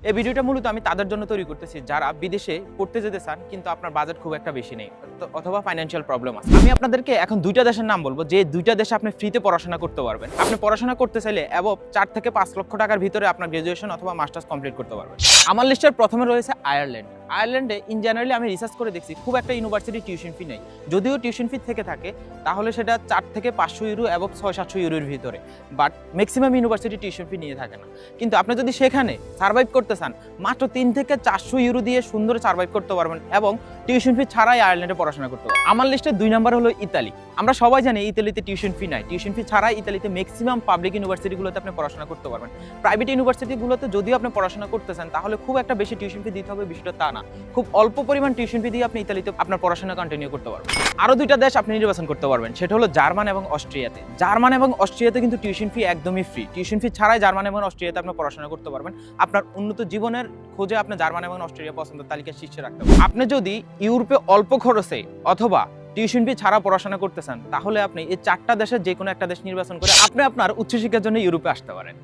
এই ভিডিওটা মূলত আমি তাদের জন্য তৈরি করতেছি যারা বিদেশে পড়তে যেতে চান কিন্তু আপনার বাজেট খুব একটা বেশি নেই অথবা ফাইন্যান্সিয়াল প্রবলেম আছে। আমি আপনাদেরকে এখন দুইটা দেশের নাম বলবো যে দুইটা দেশে আপনি ফ্রিতে পড়াশোনা করতে পারবেন। আপনি পড়াশোনা করতে চাইলে অ্যাবভ 4 থেকে 5 লক্ষ টাকার ভিতরে আপনার গ্রাজুয়েশন অথবা মাস্টার্স কমপ্লিট করতে পারবেন। আমার লিস্টের প্রথমে রয়েছে আয়ারল্যান্ড। আয়ারল্যান্ডে ইন জেনারেলি আমি রিসার্চ করে দেখছি খুব একটা ইউনিভার্সিটি টিউশন ফি নেই। যদিও টিউশন ফি থেকে থাকে তাহলে সেটা 4 থেকে 500 ইউরো অ্যাবভ 600-700 ইউরোর ভিতরে, but maximum university tuition fee নিয়ে থাকে না। কিন্তু আপনি যদি সেখানে সার্ভাইভ করতে চান মাত্র 3 থেকে 400 ইউরো দিয়ে সুন্দর সার্ভাইভ করতে পারবেন এবং টিউশন ফি ছাড়াই আয়ারল্যান্ডে পড়াশোনা করতে পারবেন। আমার লিস্টে 2 নম্বর হলো ইতালি। আমরা সবাই জানি ইতালিতে টিউশন ফি নাই। টিউশন ফি ছাড়াই ইতালিতে ম্যাক্সিমাম পাবলিক ইউনিভার্সিটিগুলোতে আপনি পড়াশোনা করতে পারবেন। প্রাইভেট ইউনিভার্সিটিগুলোতে যদিও আপনি পড়াশোনা করতে চান তাহলে খুব একটা বেশি টিউশন ফি দিতে হবে বিষয়টা তা না। খুব অল্প পরিমাণ টিউশন ফি দিয়ে আপনি ইতালিতে আপনার পড়াশোনা কন্টিনিউ করতে পারবেন। আরো দুইটা দেশ আপনি নির্বাচন করতে পারবেন, সেটা হলো জার্মান এবং অস্ট্রিয়াতে। জার্মান এবং অস্ট্রিয়াতে কিন্তু টিউশন ফি একদমই ফ্রি। টিউশন ফি ছাড়াই জার্মান এবং অস্ট্রিয়াতে আপনি পড়াশোনা করতে পারবেন। আপনার উন্নত জীবনের খোঁজে আপনি জার্মান এবং অস্ট্রিয়া পছন্দের তালিকায় শীর্ষে রাখতে পারবেন। আপনি যদি ইউরোপে অল্প খরচে অথবা টিউশন ফি ছাড়া পড়াশোনা করতে চান তাহলে আপনি এই 4টা দেশের যে কোনো একটা দেশ নির্বাচন করে আপনি আপনার উচ্চশিক্ষার জন্য ইউরোপে আসতে পারেন।